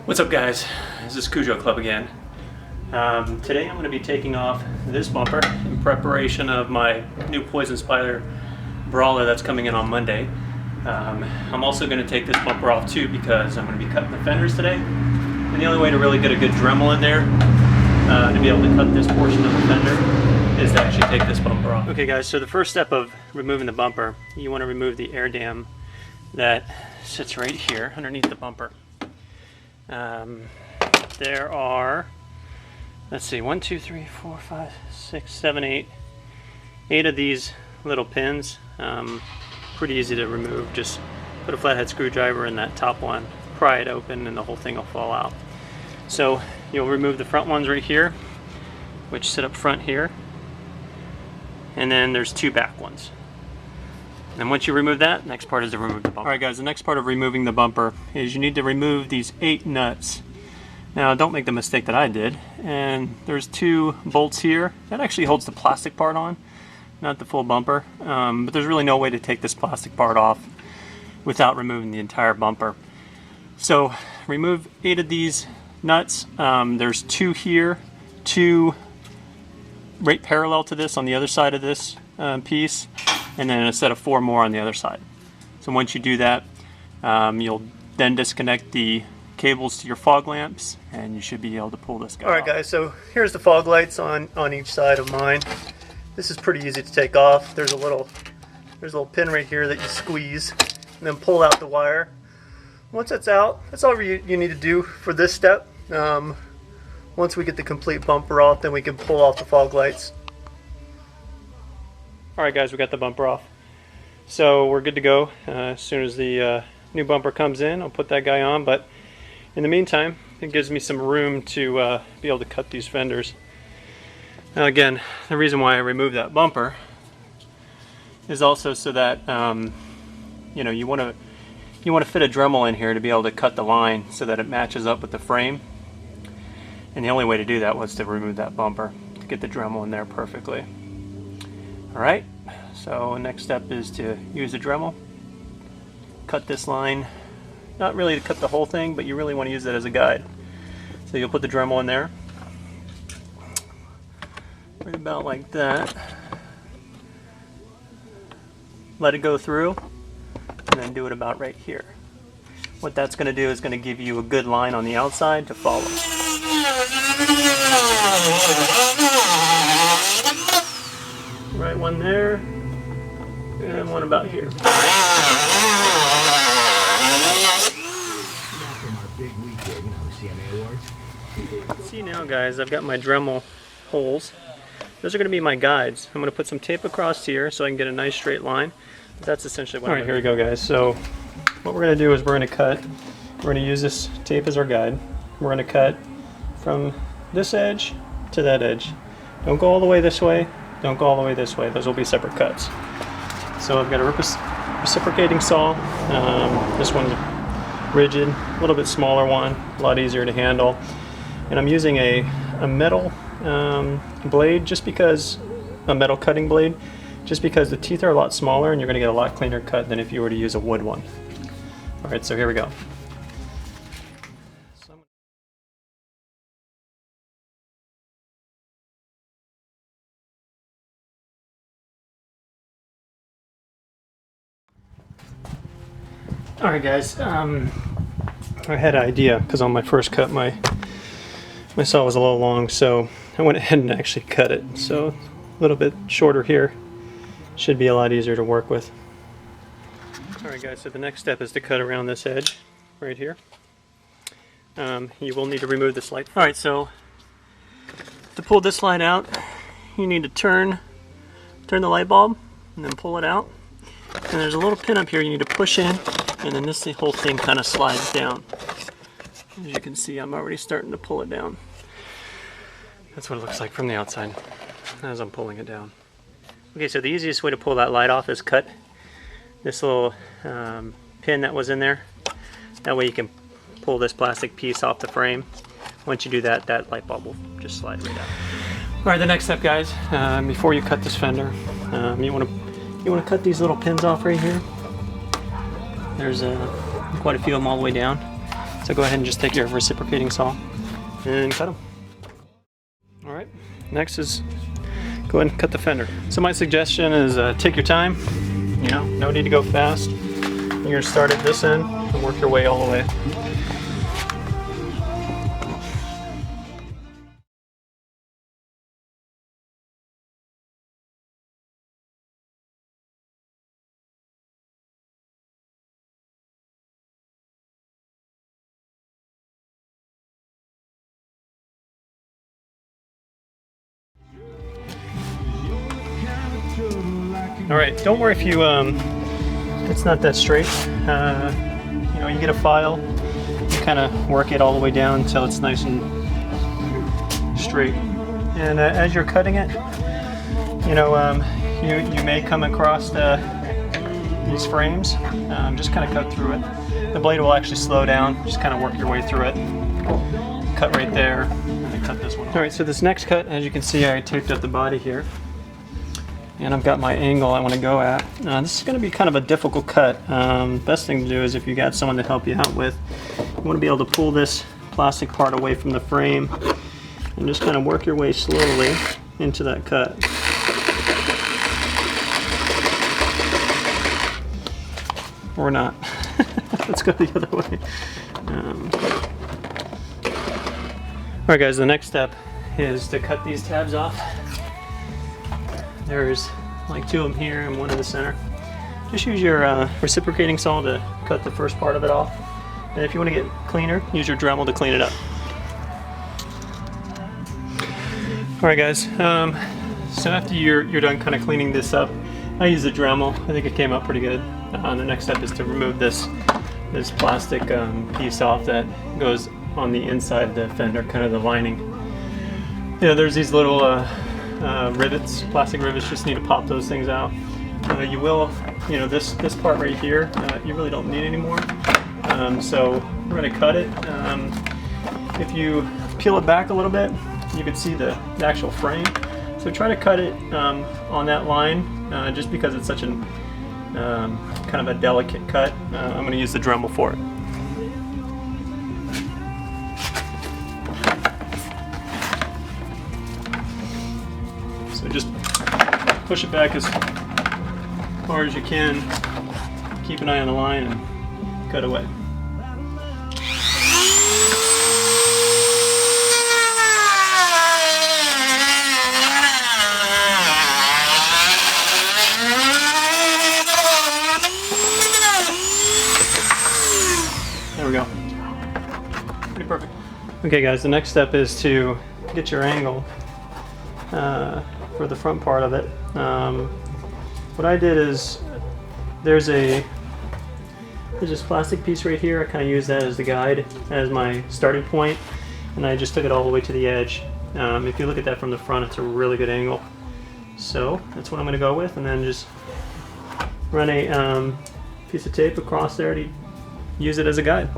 What's up, guys? This is Cujo Club again. Today I'm going to be taking off this bumper in preparation of my new Poison Spider brawler that's coming in on Monday. I'm also going to take this bumper off too because I'm going to be cutting the fenders today. And the only way to really get a good Dremel in there to be able to cut this portion of the fender is to actually take this bumper off. Okay guys, so the first step of removing the bumper, you want to remove the air dam that sits right here underneath the bumper. There are, let's see, 1, 2, 3, 4, 5, 6, 7, 8 of these little pins. Pretty easy to remove. Just put a flathead screwdriver in that top one, pry it open, and the whole thing will fall out. So you'll remove the front ones right here, which sit up front here, and then there's 2 back ones. And once you remove that, next part is to remove the bumper. Alright guys, the next part of removing the bumper is you need to remove these 8 nuts. Now don't make the mistake that I did. And there's 2 bolts here. That actually holds the plastic part on, not the full bumper. But there's really no way to take this plastic part off without removing the entire bumper. So remove 8 of these nuts. There's 2 here, 2 right parallel to this on the other side of this piece, and then a set of 4 more on the other side. So once you do that, you'll then disconnect the cables to your fog lamps, and you should be able to pull this guy off. Alright guys, so here's the fog lights on each side of mine. This is pretty easy to take off. There's a little pin right here that you squeeze and then pull out the wire. Once that's out, that's all you need to do for this step. Once we get the complete bumper off, then we can pull off the fog lights. Alright guys, we got the bumper off. So we're good to go. As soon as the new bumper comes in, I'll put that guy on, but in the meantime, it gives me some room to be able to cut these fenders. Now again, the reason why I removed that bumper is also so that you know, you want to fit a Dremel in here to be able to cut the line so that it matches up with the frame. And the only way to do that was to remove that bumper to get the Dremel in there perfectly. Alright, so next step is to use the Dremel, cut this line, not really to cut the whole thing, but you really want to use that as a guide. So you'll put the Dremel in there, right about like that, let it go through, and then do it about right here. What that's going to do is going to give you a good line on the outside to follow. Right one there, and one about here. See now guys, I've got my Dremel holes. Those are going to be my guides. I'm going to put some tape across here so I can get a nice straight line. That's essentially what I'm going to do. Alright, here we go guys. So what we're going to do is we're going to cut, we're going to use this tape as our guide. We're going to cut from this edge to that edge. Don't go all the way this way. Don't go all the way this way. Those will be separate cuts. So I've got a reciprocating saw. This one's rigid, a little bit smaller one, a lot easier to handle. And I'm using a metal blade, just because, a metal cutting blade, just because the teeth are a lot smaller and you're going to get a lot cleaner cut than if you were to use a wood one. Alright, so here we go. Alright guys, I had an idea because on my first cut my saw was a little long, so I went ahead and actually cut it. So a little bit shorter here should be a lot easier to work with. Alright guys, so the next step is to cut around this edge right here. You will need to remove this light. Alright, so to pull this light out, you need to turn the light bulb and then pull it out. And there's a little pin up here you need to push in, and then the whole thing kind of slides down. As you can see, I'm already starting to pull it down. That's what it looks like from the outside as I'm pulling it down. Okay, so the easiest way to pull that light off is cut this little pin that was in there. That way you can pull this plastic piece off the frame. Once you do that, that light bulb will just slide right out. Alright, the next step guys, before you cut this fender, you want to cut these little pins off right here. There's quite a few of them all the way down. So go ahead and just take your reciprocating saw and cut them. All right, next is go ahead and cut the fender. So my suggestion is take your time, you know, no need to go fast. You're gonna start at this end and work your way all the way. All right, don't worry if you, it's not that straight. You know, you get a file, you kind of work it all the way down until it's nice and straight. And as you're cutting it, you know, you may come across these frames. Just kind of cut through it. The blade will actually slow down. Just kind of work your way through it. Cut right there, and then cut this one. All right, so this next cut, as you can see, I taped up the body here. And I've got my angle I want to go at. This is going to be kind of a difficult cut. Best thing to do is if you got someone to help you out with, you want to be able to pull this plastic part away from the frame and just kind of work your way slowly into that cut. Or not. Let's go the other way. Alright guys, the next step is to cut these tabs off. There's like 2 of them here and 1 in the center. Just use your reciprocating saw to cut the first part of it off. And if you want to get cleaner, use your Dremel to clean it up. Alright guys, so after you're done kind of cleaning this up, I use the Dremel. I think it came out pretty good. The next step is to remove this plastic piece off that goes on the inside of the fender, kind of the lining. You know, there's these little rivets, plastic rivets, just need to pop those things out. You will, you know, this part right here, you really don't need anymore. So we're going to cut it. If you peel it back a little bit, you can see the actual frame. So try to cut it on that line, just because it's such an kind of a delicate cut. I'm going to use the Dremel for it. So just push it back as far as you can. Keep an eye on the line and cut away. There we go. Pretty perfect. Okay guys, the next step is to get your angle for the front part of it. What I did is there's this plastic piece right here. I kind of use that as the guide, as my starting point, and I just took it all the way to the edge. If you look at that from the front, it's a really good angle. So that's what I'm going to go with, and then just run a piece of tape across there to use it as a guide.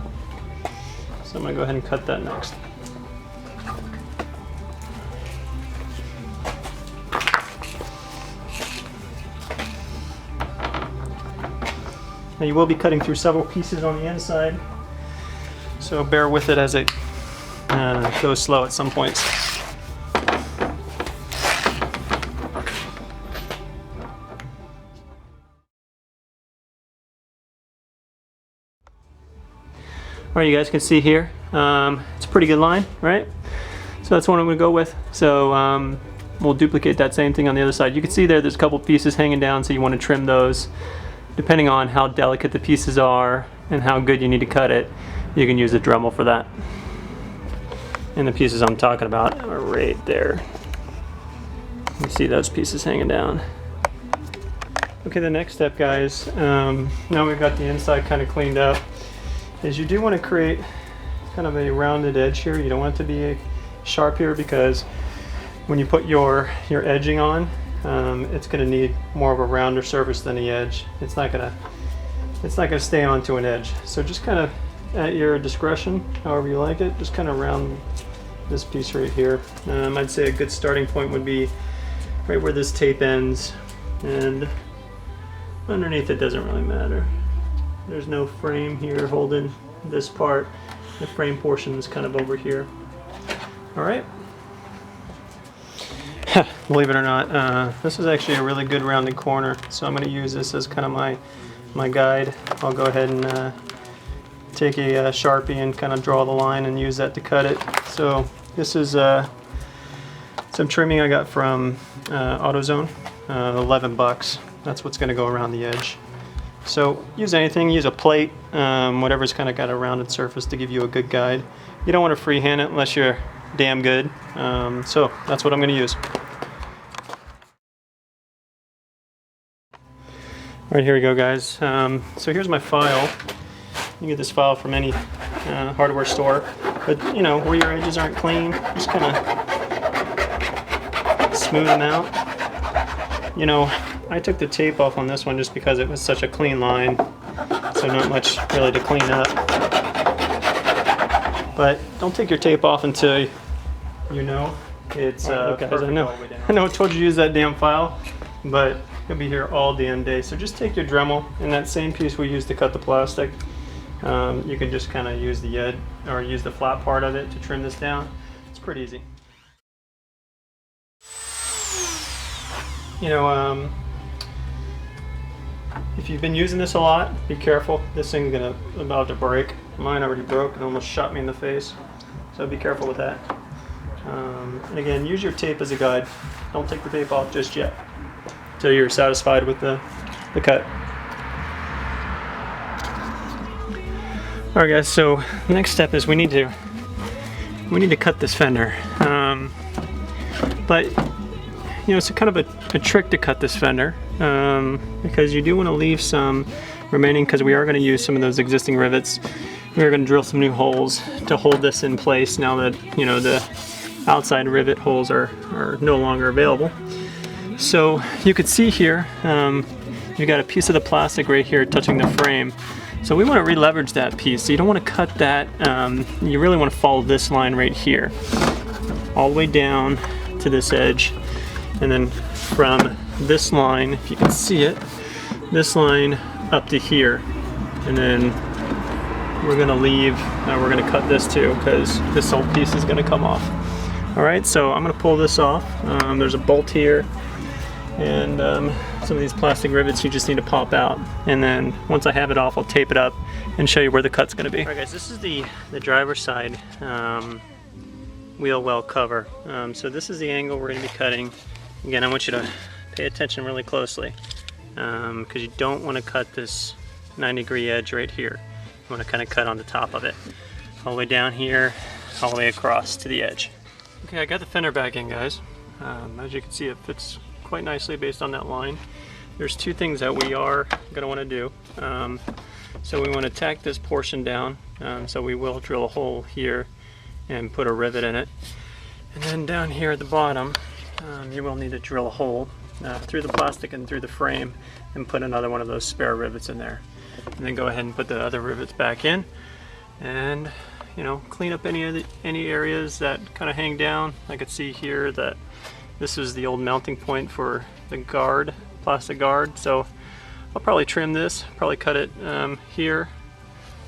So I'm going to go ahead and cut that next. Now you will be cutting through several pieces on the inside, so bear with it as it goes slow at some points. Alright, you guys can see here, it's a pretty good line, right? So that's what I'm going to go with. So we'll duplicate that same thing on the other side. You can see there's a couple pieces hanging down, so you want to trim those. Depending on how delicate the pieces are and how good you need to cut it, you can use a Dremel for that. And the pieces I'm talking about are right there. You see those pieces hanging down. Okay, the next step, guys, now we've got the inside kind of cleaned up, is you do want to create kind of a rounded edge here. You don't want it to be sharp here, because when you put your edging on, it's going to need more of a rounder surface than the edge. It's not going to stay onto an edge. So just kind of at your discretion, however you like it, just kind of round this piece right here. I'd say a good starting point would be right where this tape ends, and underneath it doesn't really matter. There's no frame here holding this part. the frame portion is kind of over here. All right. Believe it or not, this is actually a really good rounded corner, so I'm going to use this as kind of my guide. I'll go ahead and take a Sharpie and kind of draw the line and use that to cut it. So this is some trimming I got from AutoZone, 11 bucks. That's what's going to go around the edge. So use anything, use a plate, whatever's kind of got a rounded surface to give you a good guide. You don't want to freehand it unless you're damn good. So that's what I'm going to use. All right, here we go, guys. So here's my file. You can get this file from any hardware store, but you know, where your edges aren't clean, just kind of smooth them out. You know, I took the tape off on this one just because it was such a clean line, so not much really to clean up. But don't take your tape off until you know it's perfect. Guys, I know I told you to use that damn file, but you'll be here all damn day. So just take your Dremel and that same piece we used to cut the plastic. You can just kind of use the edge or use the flat part of it to trim this down. It's pretty easy. You know, if you've been using this a lot, be careful. This thing's about to break. Mine already broke and almost shot me in the face. So be careful with that. And again, use your tape as a guide. Don't take the tape off just yet until you're satisfied with the cut. All right, guys. So the next step is we need to cut this fender. But you know, it's kind of a trick to cut this fender because you do want to leave some remaining, because we are going to use some of those existing rivets. We're going to drill some new holes to hold this in place now that, you know, the outside rivet holes are no longer available. So you could see here, you got a piece of the plastic right here touching the frame. So we want to re-leverage that piece. So you don't want to cut that. You really want to follow this line right here, all the way down to this edge. And then from this line, if you can see it, this line up to here. And then we're gonna we're gonna cut this too, because this whole piece is gonna come off. All right, so I'm gonna pull this off. There's a bolt here, and some of these plastic rivets you just need to pop out. And then once I have it off, I'll tape it up and show you where the cut's gonna be. All right, guys, this is the driver's side wheel well cover. So this is the angle we're gonna be cutting. Again, I want you to pay attention really closely because you don't want to cut this 90-degree edge right here. You want to kind of cut on the top of it, all the way down here, all the way across to the edge. Okay, I got the fender back in, guys. As you can see, it fits quite nicely based on that line. There's two things that we are going to want to do. So we want to tack this portion down. So we will drill a hole here and put a rivet in it. And then down here at the bottom, you will need to drill a hole through the plastic and through the frame and put another one of those spare rivets in there. And then go ahead and put the other rivets back in, and you know, clean up any areas that kind of hang down. I could see here that this is the old mounting point for the guard, plastic guard. So I'll probably trim this, probably cut it here,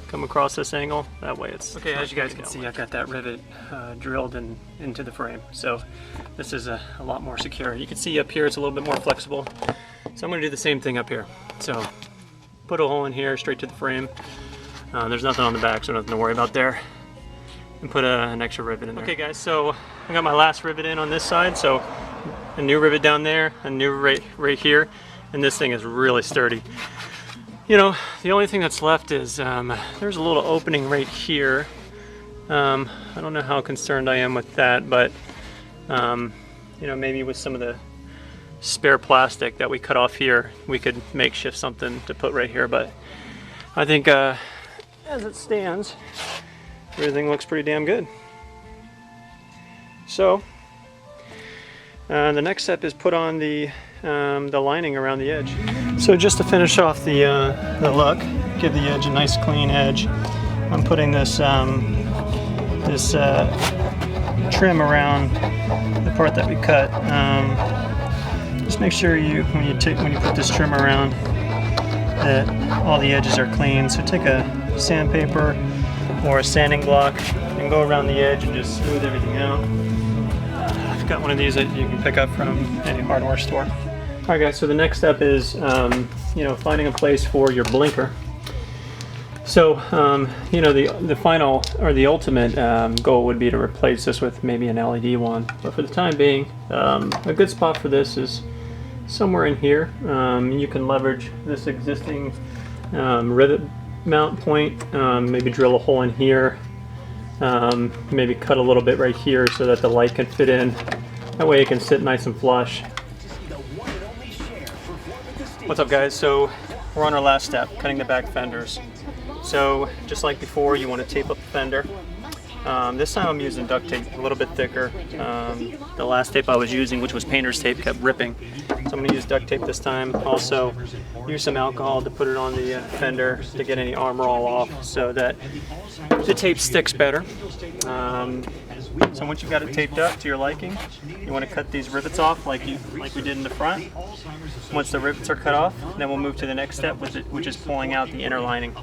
come across this angle. That way it's okay. As you guys can see, I've got that rivet drilled into the frame, so this is a lot more secure. You can see up here it's a little bit more flexible, so I'm going to do the same thing up here. So put a hole in here straight to the frame. There's nothing on the back, so nothing to worry about there, and put an extra rivet in there. Okay, guys, so I got my last rivet in on this side, so a new rivet down there, a new right here, and this thing is really sturdy. You know, the only thing that's left is there's a little opening right here. I don't know how concerned I am with that, but you know, maybe with some of the spare plastic that we cut off here, we could makeshift something to put right here. But I think as it stands, everything looks pretty damn good. So the next step is put on the lining around the edge. So just to finish off the look, give the edge a nice clean edge, I'm putting this trim around the part that we cut. Just make sure when you put this trim around that all the edges are clean. So take a sandpaper, or a sanding block and go around the edge and just smooth everything out. I've got one of these that you can pick up from any hardware store. Alright guys, so the next step is you know, finding a place for your blinker. So you know, the final or the ultimate goal would be to replace this with maybe an LED one, but for the time being, a good spot for this is somewhere in here. You can leverage this existing rivet mount point, maybe drill a hole in here, maybe cut a little bit right here so that the light can fit in. That way it can sit nice and flush. What's up guys? So we're on our last step, cutting the back fenders. So just like before, you want to tape up the fender. This time I'm using duct tape, a little bit thicker. The last tape I was using, which was painter's tape, kept ripping. So I'm going to use duct tape this time. Also use some alcohol to put it on the fender to get any armor all off so that the tape sticks better. So once you've got it taped up to your liking, you want to cut these rivets off like we did in the front. Once the rivets are cut off, then we'll move to the next step, which is pulling out the inner lining.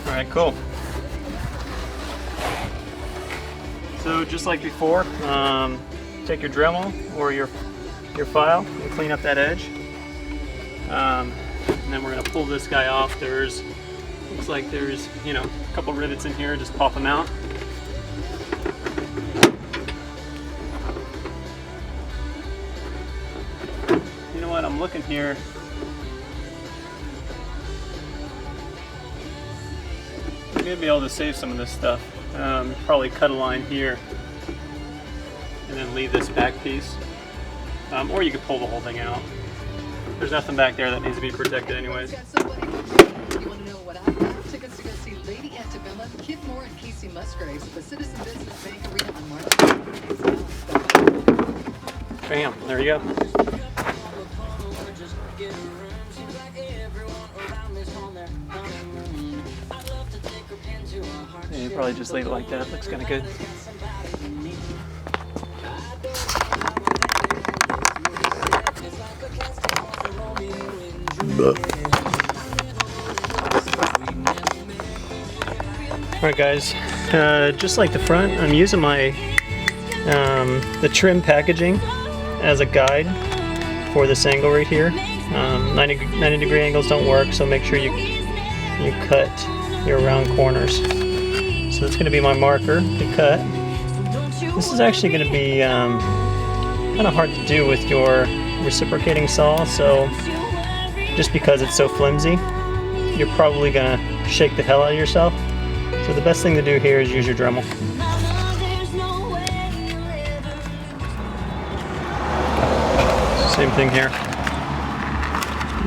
Alright, cool. So just like before, take your Dremel or your file and clean up that edge. And then we're going to pull this guy off. Looks like there's, you know, a couple rivets in here. Just pop them out. You know what? I'm looking here. You're gonna be able to save some of this stuff. Probably cut a line here and then leave this back piece. Or you could pull the whole thing out. There's nothing back there that needs to be protected anyways. You want to know what I got? Tickets to go see Lady Antebellum, Kid Moore, and Casey Musgraves at the Citizen Business Bank Arena on March. Bam, there you go. Yeah, you probably just leave it like that. Looks kind of good. Alright guys, just like the front, I'm using my the trim packaging as a guide for this angle right here. 90 degree angles don't work, so make sure you cut your round corners. So that's going to be my marker to cut. This is actually going to be kind of hard to do with your reciprocating saw, so just because it's so flimsy, you're probably going to shake the hell out of yourself. So the best thing to do here is use your Dremel. Same thing here.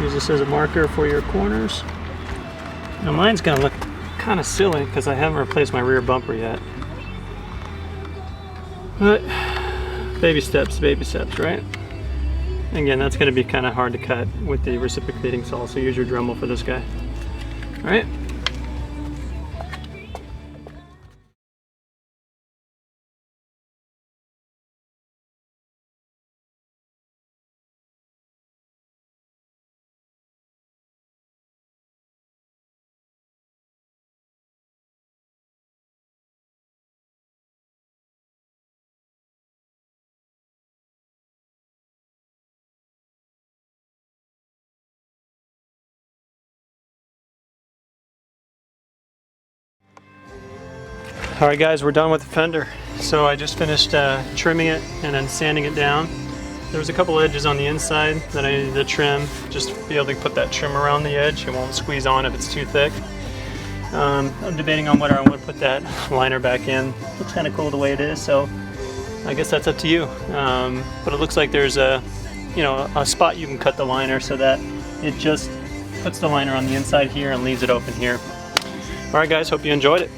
Use this as a marker for your corners. Now mine's going to look kind of silly because I haven't replaced my rear bumper yet. But baby steps, right? Again, that's going to be kind of hard to cut with the reciprocating saw, so use your Dremel for this guy. Alright? Alright guys, we're done with the fender. So I just finished trimming it and then sanding it down. There was a couple edges on the inside that I needed to trim, just to be able to put that trim around the edge. It won't squeeze on if it's too thick. I'm debating on whether I want to put that liner back in. Looks kind of cool the way it is, so I guess that's up to you. But it looks like there's a spot you can cut the liner so that it just puts the liner on the inside here and leaves it open here. Alright guys, hope you enjoyed it.